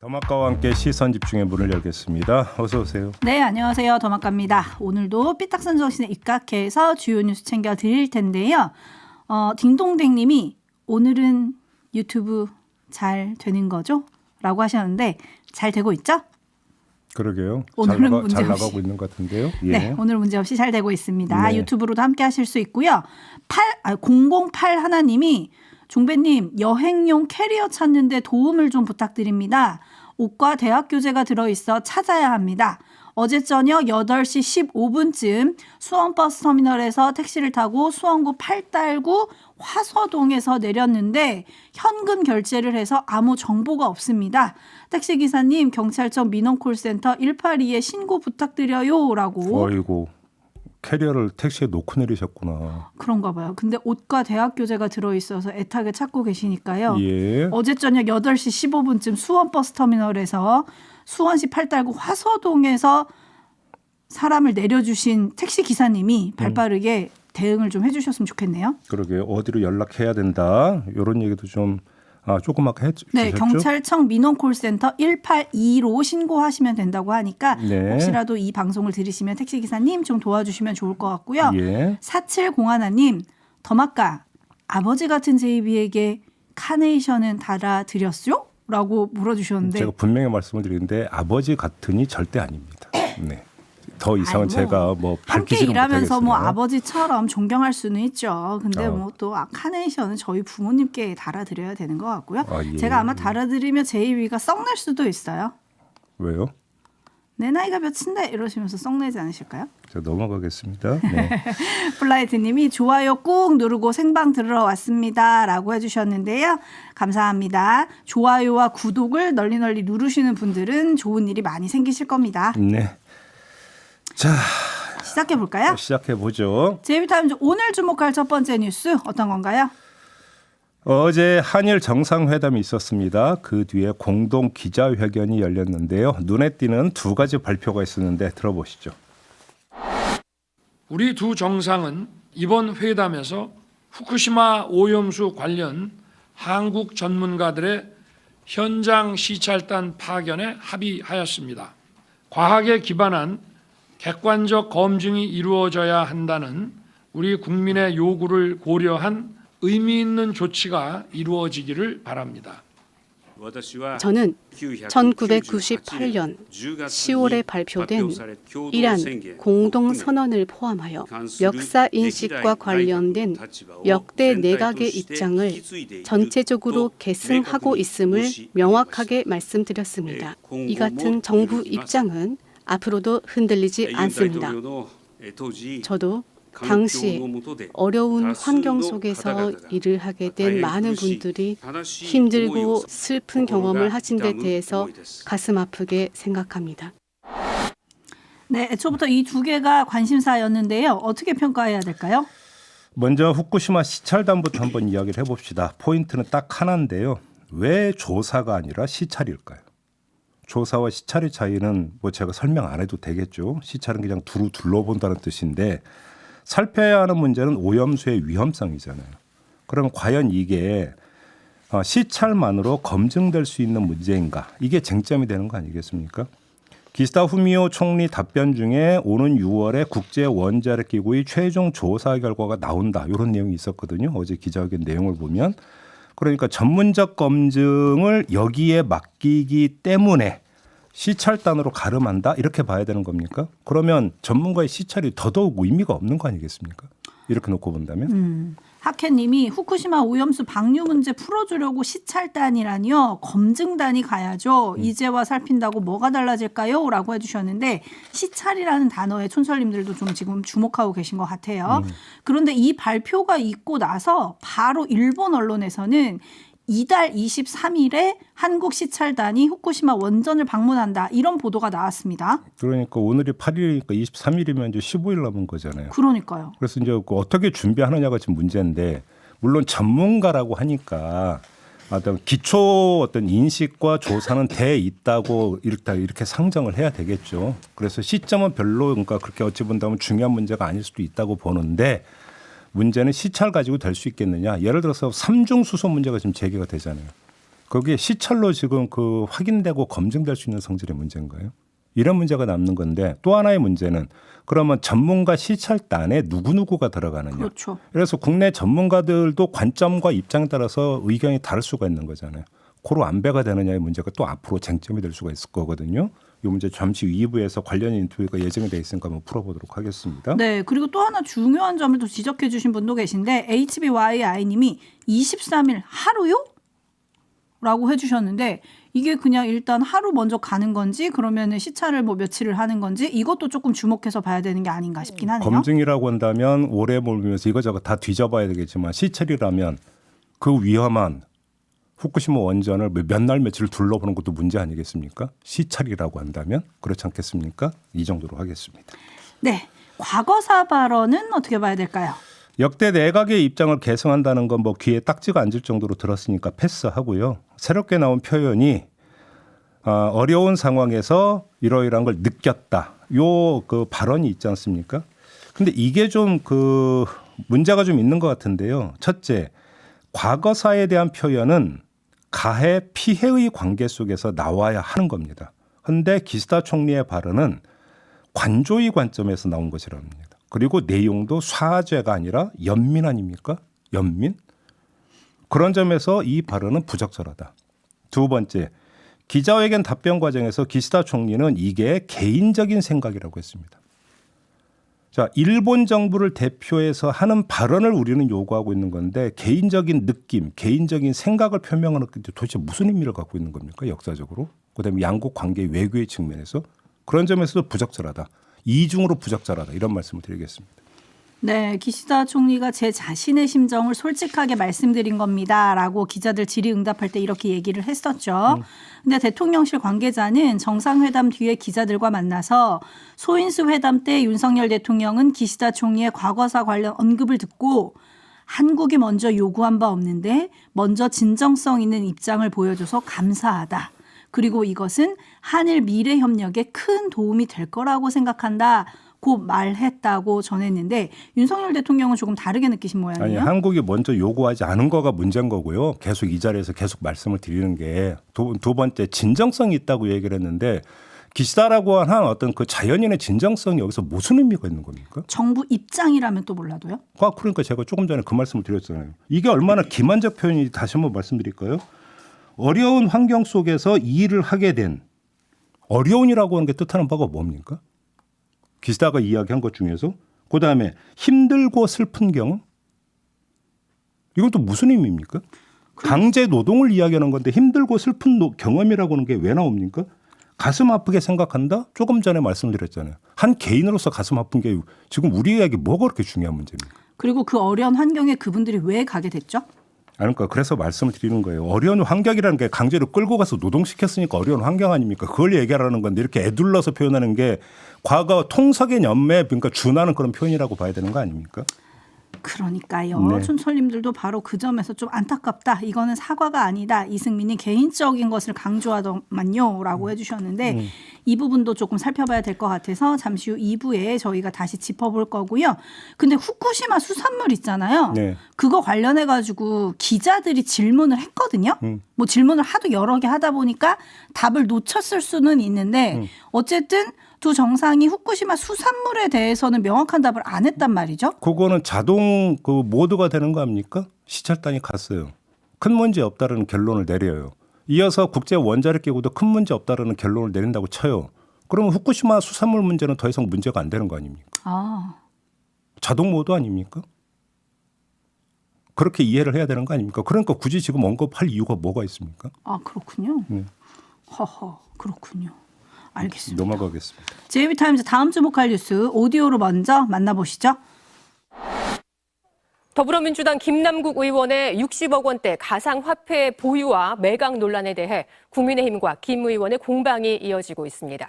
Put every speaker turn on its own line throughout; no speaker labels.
더마카와 함께 시선 집중의 문을 열겠습니다. 어서 오세요.
네, 안녕하세요. 더마카입니다. 오늘도 삐딱선 정신에 입각해서 주요 뉴스 챙겨드릴 텐데요. 딩동댕님이 오늘은 유튜브 잘 되는 거죠? 라고 하셨는데 잘 되고 있죠?
그러게요.
오늘은
잘 나가고 있는 것 같은데요. 예.
네, 오늘 문제없이 잘 되고 있습니다.
네.
유튜브로도 함께 하실 수 있고요. 008 하나님이 종배님 여행용 캐리어 찾는데 도움을 좀 부탁드립니다. 옷과 대학 교재가 들어있어 찾아야 합니다. 어제 저녁 8시 15분쯤 수원버스터미널에서 택시를 타고 수원구 팔달구 화서동에서 내렸는데 현금 결제를 해서 아무 정보가 없습니다. 택시기사님 경찰청 민원콜센터 182에 신고 부탁드려요 라고.
어이고 캐리어를 택시에 놓고 내리셨구나.
그런가 봐요. 근데 옷과 대학 교재가 들어있어서 애타게 찾고 계시니까요.
예.
어제 저녁 8시 15분쯤 수원버스터미널에서 수원시 팔달구 화서동에서 사람을 내려주신 택시기사님이 발빠르게 대응을 좀 해주셨으면 좋겠네요.
그러게요. 어디로 연락해야 된다. 이런 얘기도 좀 조그맣게 해주셨죠?
네, 경찰청 민원콜센터 182로 신고하시면 된다고 하니까
네.
혹시라도 이 방송을 들으시면 택시기사님 좀 도와주시면 좋을 것 같고요.
예.
4701님, 더마카 아버지 같은 제이비에게 카네이션은 달아드렸죠? 라고 물어주셨는데
제가 분명히 말씀을 드리는데 아버지 같으니 절대 아닙니다. 네. 더 이상은 제가 뭐
함께
밝히지는
일하면서
못하겠으나.
뭐 아버지처럼 존경할 수는 있죠. 근데 뭐 또 카네이션은 저희 부모님께 달아드려야 되는 것 같고요.
예.
제가 아마 달아드리면 제이비가 썩낼 수도 있어요.
왜요?
내 나이가 몇인데 이러시면서 썩내지 않으실까요?
자, 넘어가겠습니다. 네.
플라이트님이 좋아요 꾹 누르고 생방 들으러 왔습니다 라고 해주셨는데요. 감사합니다. 좋아요와 구독을 널리 누르시는 분들은 좋은 일이 많이 생기실 겁니다.
네. 자,
시작해볼까요?
시작해보죠.
제이비타임즈 오늘 주목할 첫 번째 뉴스 어떤 건가요?
어제 한일 정상회담이 있었습니다. 그 뒤에 공동 기자회견이 열렸는데요. 눈에 띄는 두 가지 발표가 있었는데 들어보시죠.
우리 두 정상은 이번 회담에서 후쿠시마 오염수 관련 한국 전문가들의 현장 시찰단 파견에 합의하였습니다. 과학에 기반한 객관적 검증이 이루어져야 한다는 우리 국민의 요구를 고려한 의미 있는 조치가 이루어지기를 바랍니다.
저는 1998년 10월에 발표된 이란 공동선언을 포함하여 역사 인식과 관련된 역대 내각의 입장을 전체적으로 계승하고 있음을 명확하게 말씀드렸습니다. 이 같은 정부 입장은 앞으로도 흔들리지 않습니다. 저도 당시 어려운 환경 속에서 일을 하게 된 많은 분들이 힘들고 슬픈 경험을 하신 데 대해서 가슴 아프게 생각합니다.
네, 애초부터 이 두 개가 관심사였는데요. 어떻게 평가해야 될까요?
먼저 후쿠시마 시찰단부터 한번 이야기를 해봅시다. 포인트는 딱 하나인데요. 왜 조사가 아니라 시찰일까요? 조사와 시찰의 차이는 뭐 제가 설명 안 해도 되겠죠. 시찰은 그냥 두루 둘러본다는 뜻인데 살펴야 하는 문제는 오염수의 위험성이잖아요. 그러면 과연 이게 시찰만으로 검증될 수 있는 문제인가? 이게 쟁점이 되는 거 아니겠습니까? 기시다 후미오 총리 답변 중에 오는 6월에 국제원자력기구의 최종 조사 결과가 나온다. 이런 내용이 있었거든요. 어제 기자회견 내용을 보면. 그러니까 전문적 검증을 여기에 맡기기 때문에 시찰단으로 가름한다 이렇게 봐야 되는 겁니까? 그러면 전문가의 시찰이 더더욱 의미가 없는 거 아니겠습니까? 이렇게 놓고 본다면.
하케님이 후쿠시마 오염수 방류 문제 풀어주려고 시찰단이라니요. 검증단이 가야죠. 이제와 살핀다고 뭐가 달라질까요? 라고 해주셨는데 시찰이라는 단어에 촌설님들도 좀 지금 주목하고 계신 것 같아요. 그런데 이 발표가 있고 나서 바로 일본 언론에서는 이달 23일에 한국 시찰단이 후쿠시마 원전을 방문한다. 이런 보도가 나왔습니다.
그러니까 오늘이 8일이니까 23일이면 이제 15일 남은 거잖아요.
그러니까요.
그래서 이제 어떻게 준비하느냐가 지금 문제인데 물론 전문가라고 하니까 어떤 기초 어떤 인식과 조사는 돼 있다고 이렇게 상정을 해야 되겠죠. 그래서 시점은 별로 그러니까 그렇게 어찌 본다면 중요한 문제가 아닐 수도 있다고 보는데 문제는 시찰 가지고 될 수 있겠느냐. 예를 들어서 삼중 수소 문제가 지금 제기가 되잖아요. 거기에 시찰로 지금 그 확인되고 검증될 수 있는 성질의 문제인가요? 이런 문제가 남는 건데 또 하나의 문제는 그러면 전문가 시찰단에 누구누구가 들어가느냐.
그렇죠.
그래서 국내 전문가들도 관점과 입장에 따라서 의견이 다를 수가 있는 거잖아요. 고로 안배가 되느냐의 문제가 또 앞으로 쟁점이 될 수가 있을 거거든요. 이 문제 잠시 후 2부에서 관련 인터뷰가 예정이 돼 있으니까 한번 풀어보도록 하겠습니다.
네, 그리고 또 하나 중요한 점을 또 지적해 주신 분도 계신데 HBYI님이 23일 하루요? 라고 해주셨는데 이게 그냥 일단 하루 먼저 가는 건지 그러면은 시차를 뭐 며칠을 하는 건지 이것도 조금 주목해서 봐야 되는 게 아닌가 싶긴 하네요.
검증이라고 한다면 오래 몰면서 이거저거 다 뒤져봐야 되겠지만 시찰이라면 그 위험한 후쿠시마 원전을 몇 날 며칠을 둘러보는 것도 문제 아니겠습니까? 시찰이라고 한다면 그렇지 않겠습니까? 이 정도로 하겠습니다.
네, 과거사 발언은 어떻게 봐야 될까요?
역대 내각의 입장을 계승한다는 건 뭐 귀에 딱지가 앉을 정도로 들었으니까 패스하고요. 새롭게 나온 표현이 어려운 상황에서 이러이러한 걸 느꼈다. 요 그 발언이 있지 않습니까? 근데 이게 좀 그 문제가 좀 있는 것 같은데요. 첫째, 과거사에 대한 표현은 가해 피해의 관계 속에서 나와야 하는 겁니다. 그런데 기시다 총리의 발언은 관조의 관점에서 나온 것이랍니다. 그리고 내용도 사죄가 아니라 연민 아닙니까? 연민? 그런 점에서 이 발언은 부적절하다. 두 번째, 기자회견 답변 과정에서 기시다 총리는 이게 개인적인 생각이라고 했습니다. 자, 일본 정부를 대표해서 하는 발언을 우리는 요구하고 있는 건데 개인적인 느낌, 개인적인 생각을 표명하는 게 도대체 무슨 의미를 갖고 있는 겁니까? 역사적으로. 그다음에 양국 관계 외교의 측면에서 그런 점에서도 부적절하다. 이중으로 부적절하다. 이런 말씀을 드리겠습니다.
네, 기시다 총리가 제 자신의 심정을 솔직하게 말씀드린 겁니다라고 기자들 질의응답할 때 이렇게 얘기를 했었죠. 근데 대통령실 관계자는 정상회담 뒤에 기자들과 만나서 소인수 회담 때 윤석열 대통령은 기시다 총리의 과거사 관련 언급을 듣고 한국이 먼저 요구한 바 없는데 먼저 진정성 있는 입장을 보여줘서 감사하다. 그리고 이것은 한일 미래 협력에 큰 도움이 될 거라고 생각한다. 고 말했다고 전했는데 윤석열 대통령은 조금 다르게 느끼신 모양이에요.
아니, 한국이 먼저 요구하지 않은 거가 문제인 거고요. 계속 이 자리에서 계속 말씀을 드리는 게 두 번째 진정성이 있다고 얘기를 했는데 기시다라고 한 어떤 그 자연인의 진정성이 여기서 무슨 의미가 있는 겁니까?
정부 입장이라면 또 몰라도요?
그러니까 제가 조금 전에 그 말씀을 드렸잖아요. 이게 얼마나 기만적 표현인지 다시 한번 말씀드릴까요? 어려운 환경 속에서 이 일을 하게 된 어려운이라고 하는 게 뜻하는 바가 뭡니까? 기시다가 이야기한 것 중에서 그다음에 힘들고 슬픈 경험? 이건 또 무슨 의미입니까? 강제 노동을 이야기하는 건데 힘들고 슬픈 경험이라고 하는 게 왜 나옵니까? 가슴 아프게 생각한다? 조금 전에 말씀드렸잖아요. 한 개인으로서 가슴 아픈 게 지금 우리에게 뭐가 그렇게 중요한 문제입니까?
그리고 그 어려운 환경에 그분들이 왜 가게 됐죠?
그러니까 그래서 말씀을 드리는 거예요. 어려운 환경이라는 게 강제로 끌고 가서 노동시켰으니까 어려운 환경 아닙니까? 그걸 얘기하라는 건데 이렇게 애둘러서 표현하는 게 과거 통석의 연매 그러니까 준하는 그런 표현이라고 봐야 되는 거 아닙니까?
그러니까요.
네.
촌철님들도 바로 그 점에서 좀 안타깝다. 이거는 사과가 아니다. 이승민이 개인적인 것을 강조하더만요. 라고 해주셨는데 이 부분도 조금 살펴봐야 될 것 같아서 잠시 후 2부에 저희가 다시 짚어볼 거고요. 근데 후쿠시마 수산물 있잖아요.
네.
그거 관련해가지고 기자들이 질문을 했거든요. 뭐 질문을 하도 여러 개 하다 보니까 답을 놓쳤을 수는 있는데 어쨌든 두 정상이 후쿠시마 수산물에 대해서는 명확한 답을 안 했단 말이죠.
그거는 자동 그 모드가 되는 거 아닙니까? 시찰단이 갔어요. 큰 문제 없다라는 결론을 내려요. 이어서 국제 원자력 기구도 큰 문제 없다라는 결론을 내린다고 쳐요. 그러면 후쿠시마 수산물 문제는 더 이상 문제가 안 되는 거 아닙니까?
아,
자동 모드 아닙니까? 그렇게 이해를 해야 되는 거 아닙니까? 그러니까 굳이 지금 언급할 이유가 뭐가 있습니까?
아 그렇군요.
네.
허허, 그렇군요. 알겠습니다.
넘어가겠습니다.
JB타임즈 다음 주목할 뉴스 오디오로 먼저 만나보시죠.
더불어민주당 김남국 의원의 60억 원대 가상화폐 보유와 매각 논란에 대해 국민의힘과 김 의원의 공방이 이어지고 있습니다.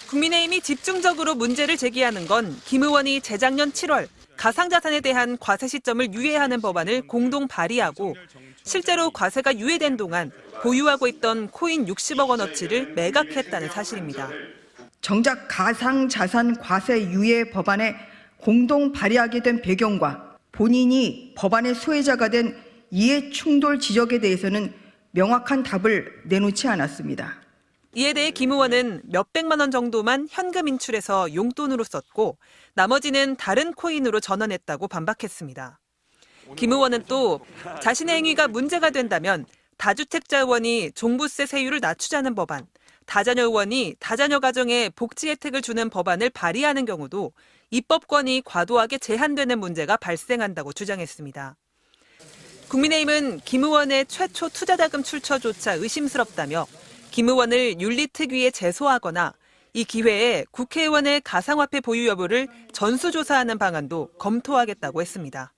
국민의힘이 집중적으로 문제를 제기하는 건 김 의원이 재작년 7월 가상자산에 대한 과세 시점을 유예하는 법안을 공동 발의하고 실제로 과세가 유예된 동안 보유하고 있던 코인 60억 원어치를 매각했다는 사실입니다.
정작 가상자산 과세 유예 법안에 공동 발의하게 된 배경과 본인이 법안의 소외자가 된 이해 충돌 지적에 대해서는 명확한 답을 내놓지 않았습니다.
이에 대해 김 의원은 몇백만 원 정도만 현금 인출해서 용돈으로 썼고 나머지는 다른 코인으로 전환했다고 반박했습니다. 김 의원은 또 자신의 행위가 문제가 된다면 다주택자 의원이 종부세 세율을 낮추자는 법안, 다자녀 의원이 다자녀 가정에 복지 혜택을 주는 법안을 발의하는 경우도 입법권이 과도하게 제한되는 문제가 발생한다고 주장했습니다. 국민의힘은 김 의원의 최초 투자자금 출처조차 의심스럽다며 김 의원을 윤리특위에 제소하거나 이 기회에 국회의원의 가상화폐 보유 여부를 전수조사하는 방안도 검토하겠다고 했습니다.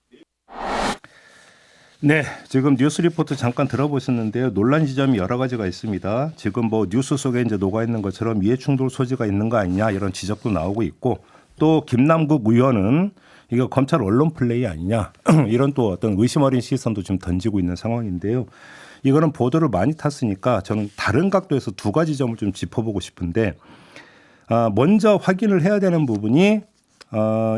네, 지금 뉴스 리포트 잠깐 들어보셨는데요. 논란 지점이 여러 가지가 있습니다. 지금 뭐 뉴스 속에 이제 녹아 있는 것처럼 이해충돌 소지가 있는 거 아니냐 이런 지적도 나오고 있고 또 김남국 의원은 이거 검찰 언론 플레이 아니냐 이런 또 어떤 의심 어린 시선도 좀 던지고 있는 상황인데요. 이거는 보도를 많이 탔으니까 저는 다른 각도에서 두 가지 점을 좀 짚어보고 싶은데 먼저 확인을 해야 되는 부분이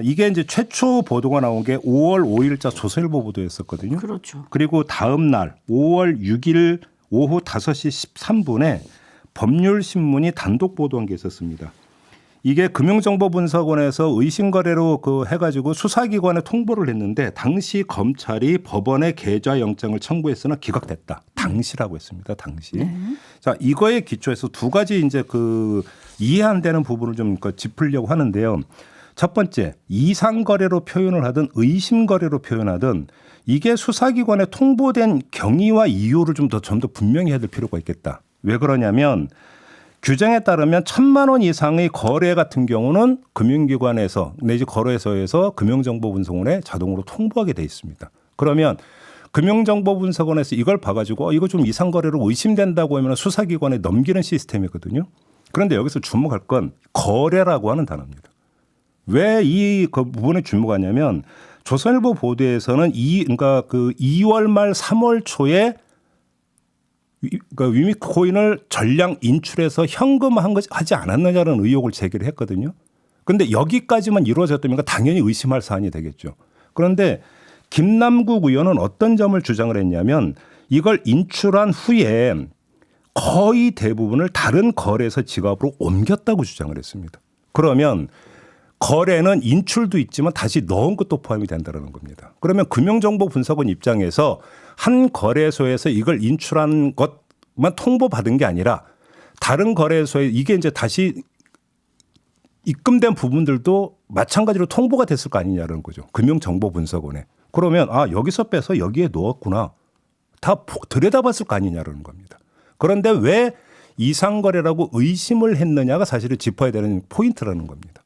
이게 이제 최초 보도가 나온 게 5월 5일자 조선일보 보도였었거든요.
그렇죠.
그리고 다음 날 5월 6일 오후 5시 13분에 법률신문이 단독 보도한 게 있었습니다. 이게 금융정보분석원에서 의심거래로 해가지고 수사기관에 통보를 했는데 당시 검찰이 법원에 계좌영장을 청구했으나 기각됐다. 당시라고 했습니다. 당시.
네.
자, 이거에 기초해서 두 가지 이제 이해 안 되는 부분을 좀 짚으려고 하는데요. 첫 번째, 이상거래로 표현을 하든 의심거래로 표현하든 이게 수사기관에 통보된 경위와 이유를 좀 더 분명히 해야 될 필요가 있겠다. 왜 그러냐면 규정에 따르면 1,000만 원 이상의 거래 같은 경우는 금융기관에서 내지 거래소에서 금융정보분석원에 자동으로 통보하게 돼 있습니다. 그러면 금융정보분석원에서 이걸 봐가지고 이거 좀 이상거래로 의심된다고 하면 수사기관에 넘기는 시스템이거든요. 그런데 여기서 주목할 건 거래라고 하는 단어입니다. 왜 이 부분에 주목하냐면 조선일보 보도에서는 그러니까 2월 말 3월 초에 위미코인을 전량 인출해서 현금화하지 않았느냐는 의혹을 제기를 했거든요. 그런데 여기까지만 이루어졌다면 당연히 의심할 사안이 되겠죠. 그런데 김남국 의원은 어떤 점을 주장을 했냐면 이걸 인출한 후에 거의 대부분을 다른 거래소 지갑으로 옮겼다고 주장을 했습니다. 그러면 거래는 인출도 있지만 다시 넣은 것도 포함이 된다는 겁니다. 그러면 금융정보분석원 입장에서 한 거래소에서 이걸 인출한 것만 통보받은 게 아니라 다른 거래소에 이게 이제 다시 입금된 부분들도 마찬가지로 통보가 됐을 거 아니냐는 거죠. 금융정보분석원에. 그러면 여기서 빼서 여기에 넣었구나. 다 들여다봤을 거 아니냐는 겁니다. 그런데 왜 이상거래라고 의심을 했느냐가 사실은 짚어야 되는 포인트라는 겁니다.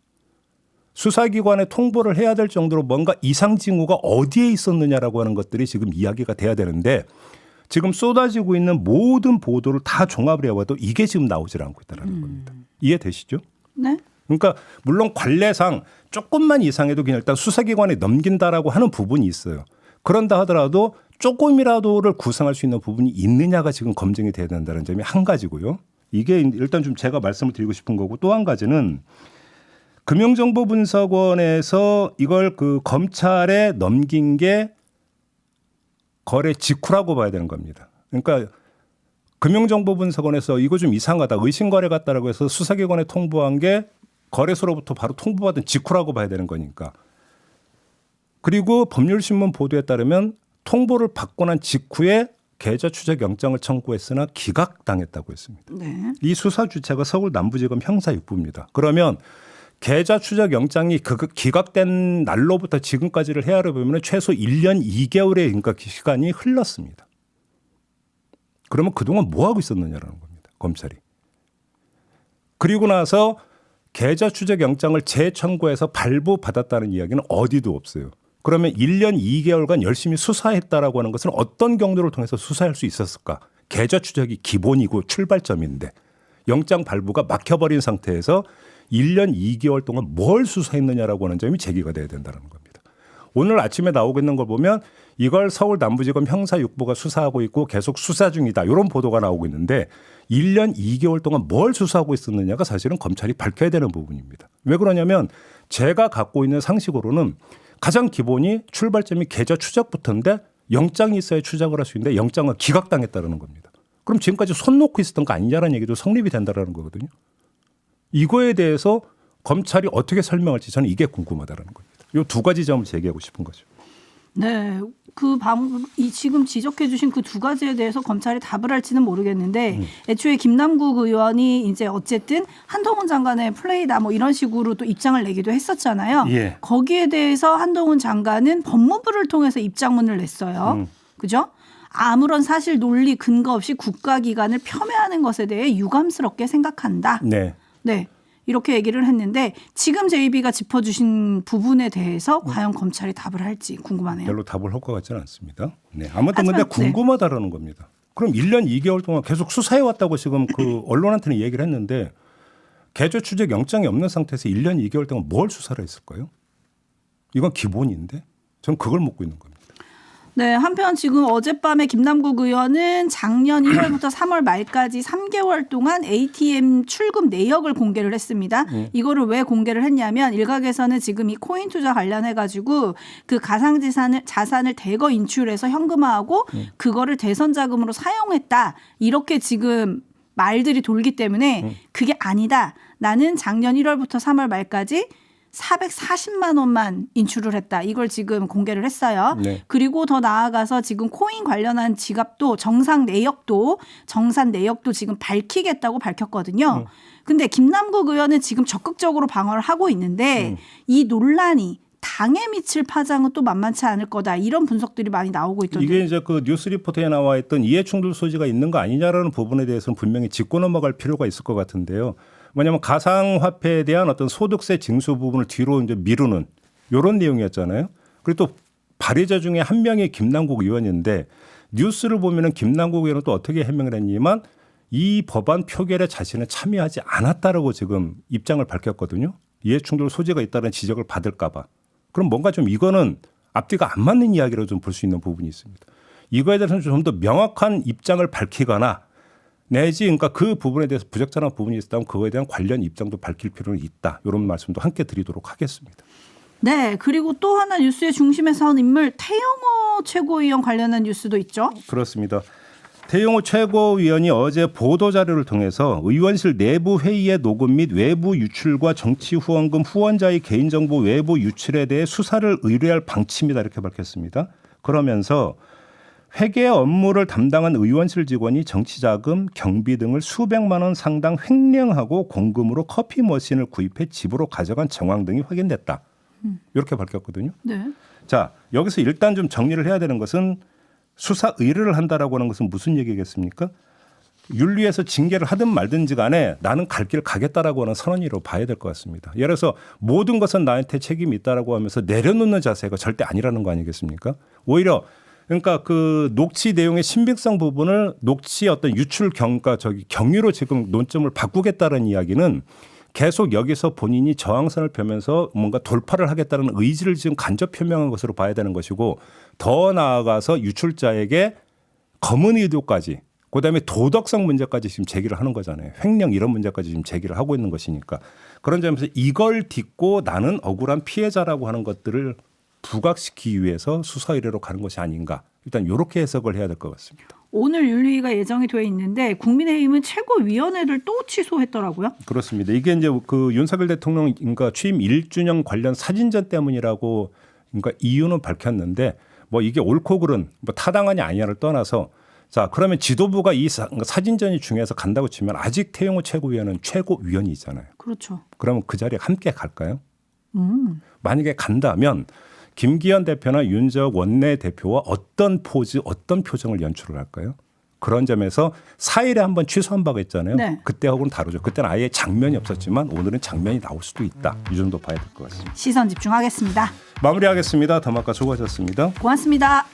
수사기관에 통보를 해야 될 정도로 뭔가 이상 징후가 어디에 있었느냐라고 하는 것들이 지금 이야기가 돼야 되는데 지금 쏟아지고 있는 모든 보도를 다 종합을 해봐도 이게 지금 나오질 않고 있다는 겁니다. 이해되시죠?
네.
그러니까 물론 관례상 조금만 이상해도 그냥 일단 수사기관에 넘긴다라고 하는 부분이 있어요. 그런다 하더라도 조금이라도를 구상할 수 있는 부분이 있느냐가 지금 검증이 돼야 된다는 점이 한 가지고요. 이게 일단 좀 제가 말씀을 드리고 싶은 거고 또 한 가지는 금융정보분석원에서 이걸 검찰에 넘긴 게 거래 직후라고 봐야 되는 겁니다. 그러니까 금융정보분석원에서 이거 좀 이상하다, 의심거래 같다라고 해서 수사기관에 통보한 게 거래소로부터 바로 통보받은 직후라고 봐야 되는 거니까. 그리고 법률신문 보도에 따르면 통보를 받고 난 직후에 계좌 추적 영장을 청구했으나 기각당했다고 했습니다.
네.
이 수사 주체가 서울 남부지검 형사 6부입니다. 그러면 계좌 추적 영장이 기각된 날로부터 지금까지를 헤아려 보면 최소 1년 2개월의 그러니까 시간이 흘렀습니다. 그러면 그동안 뭐 하고 있었느냐라는 겁니다. 검찰이. 그리고 나서 계좌 추적 영장을 재청구해서 발부받았다는 이야기는 어디도 없어요. 그러면 1년 2개월간 열심히 수사했다라고 하는 것은 어떤 경로를 통해서 수사할 수 있었을까? 계좌 추적이 기본이고 출발점인데 영장 발부가 막혀버린 상태에서 1년 2개월 동안 뭘 수사했느냐라고 하는 점이 제기가 돼야 된다는 겁니다. 오늘 아침에 나오고 있는 걸 보면 이걸 서울 남부지검 형사 6부가 수사하고 있고 계속 수사 중이다. 이런 보도가 나오고 있는데 1년 2개월 동안 뭘 수사하고 있었느냐가 사실은 검찰이 밝혀야 되는 부분입니다. 왜 그러냐면 제가 갖고 있는 상식으로는 가장 기본이 출발점이 계좌 추적부터인데 영장이 있어야 추적을 할 수 있는데 영장은 기각당했다는 겁니다. 그럼 지금까지 손 놓고 있었던 거 아니냐라는 얘기도 성립이 된다라는 거거든요. 이거에 대해서 검찰이 어떻게 설명할지 저는 이게 궁금하다라는 겁니다. 이 두 가지 점을 제기하고 싶은 거죠.
네, 지금 지적해 주신 그 두 가지에 대해서 검찰이 답을 할지는 모르겠는데 애초에 김남국 의원이 이제 어쨌든 한동훈 장관의 플레이다 뭐 이런 식으로 또 입장을 내기도 했었잖아요.
예.
거기에 대해서 한동훈 장관은 법무부를 통해서 입장문을 냈어요. 그죠? 아무런 사실 논리 근거 없이 국가기관을 폄훼하는 것에 대해 유감스럽게 생각한다.
네.
네. 이렇게 얘기를 했는데 지금 JB가 짚어주신 부분에 대해서 과연 검찰이 답을 할지 궁금하네요.
별로 답을 할 것 같지는 않습니다. 네. 아무튼 근데
하지만,
궁금하다라는 겁니다. 그럼 1년 2개월 동안 계속 수사해 왔다고 지금 그 언론한테는 얘기를 했는데 개조 추적 영장이 없는 상태에서 1년 2개월 동안 뭘 수사를 했을까요? 이건 기본인데 저는 그걸 묻고 있는 겁니다.
네, 한편 지금 어젯밤에 김남국 의원은 작년 1월부터 3월 말까지 3개월 동안 ATM 출금 내역을 공개를 했습니다. 이거를 왜 공개를 했냐면 일각에서는 지금 이 코인 투자 관련해 가지고 그 자산을 대거 인출해서 현금화하고 그거를 대선 자금으로 사용했다. 이렇게 지금 말들이 돌기 때문에 그게 아니다. 나는 작년 1월부터 3월 말까지 440만 원만 인출을 했다. 이걸 지금 공개를 했어요.
네.
그리고 더 나아가서 지금 코인 관련한 지갑도 정산 내역도 지금 밝히겠다고 밝혔거든요. 근데 김남국 의원은 지금 적극적으로 방어를 하고 있는데 이 논란이 당에 미칠 파장은 또 만만치 않을 거다. 이런 분석들이 많이 나오고 있던데.
이게 이제 그 뉴스 리포트에 나와 있던 이해충돌 소지가 있는 거 아니냐라는 부분에 대해서는 분명히 짚고 넘어갈 필요가 있을 것 같은데요. 뭐냐면 가상화폐에 대한 어떤 소득세 징수 부분을 뒤로 이제 미루는 이런 내용이었잖아요. 그리고 또 발의자 중에 한 명이 김남국 의원인데 뉴스를 보면은 김남국 의원은 또 어떻게 해명을 했냐면 이 법안 표결에 자신은 참여하지 않았다라고 지금 입장을 밝혔거든요. 이해충돌 소지가 있다는 지적을 받을까 봐. 그럼 뭔가 좀 이거는 앞뒤가 안 맞는 이야기로 좀 볼 수 있는 부분이 있습니다. 이거에 대해서는 좀 더 명확한 입장을 밝히거나 내지 그러니까 그 부분에 대해서 부적절한 부분이 있다면 그거에 대한 관련 입장도 밝힐 필요는 있다. 이런 말씀도 함께 드리도록 하겠습니다.
네. 그리고 또 하나 뉴스의 중심에 선 인물 태영호 최고위원 관련한 뉴스도 있죠.
그렇습니다. 태영호 최고위원이 어제 보도자료를 통해서 의원실 내부 회의의 녹음 및 외부 유출과 정치 후원금 후원자의 개인정보 외부 유출에 대해 수사를 의뢰할 방침이다 이렇게 밝혔습니다. 그러면서 회계 업무를 담당한 의원실 직원이 정치자금, 경비 등을 수백만 원 상당 횡령하고 공금으로 커피 머신을 구입해 집으로 가져간 정황 등이 확인됐다. 이렇게 밝혔거든요.
네.
자, 여기서 일단 좀 정리를 해야 되는 것은 수사 의뢰를 한다라고 하는 것은 무슨 얘기겠습니까? 윤리에서 징계를 하든 말든지 간에 나는 갈 길 가겠다라고 하는 선언이라고 봐야 될 것 같습니다. 예를 들어서 모든 것은 나한테 책임이 있다라고 하면서 내려놓는 자세가 절대 아니라는 거 아니겠습니까? 오히려 그러니까 그 녹취 내용의 신빙성 부분을 녹취 어떤 유출 경위로 지금 논점을 바꾸겠다는 이야기는 계속 여기서 본인이 저항선을 펴면서 뭔가 돌파를 하겠다는 의지를 지금 간접 표명한 것으로 봐야 되는 것이고 더 나아가서 유출자에게 검은 의도까지 그다음에 도덕성 문제까지 지금 제기를 하는 거잖아요. 횡령 이런 문제까지 지금 제기를 하고 있는 것이니까 그런 점에서 이걸 딛고 나는 억울한 피해자라고 하는 것들을 부각시키기 위해서 수사 의뢰로 가는 것이 아닌가. 일단 이렇게 해석을 해야 될 것 같습니다.
오늘 윤리위가 예정이 돼 있는데 국민의힘은 최고위원회를 또 취소했더라고요.
그렇습니다. 이게 이제 그 윤석열 대통령 그러니까 취임 1주년 관련 사진전 때문이라고 그러니까 이유는 밝혔는데 뭐 이게 옳고 그른 뭐 타당하냐 아니냐를 떠나서 자 그러면 지도부가 이 사진전이 중요해서 간다고 치면 아직 태영호 최고위원은 최고위원이잖아요.
그렇죠.
그러면 그 자리에 함께 갈까요? 만약에 간다면 김기현 대표나 윤재욱 원내대표와 어떤 포즈, 어떤 표정을 연출을 할까요? 그런 점에서 4일에 한번 취소한 바가 있잖아요.
네.
그때하고는 다르죠. 그때는 아예 장면이 없었지만 오늘은 장면이 나올 수도 있다. 이 정도 봐야 될 것 같습니다.
시선 집중하겠습니다.
마무리하겠습니다. 더마카 수고하셨습니다.
고맙습니다.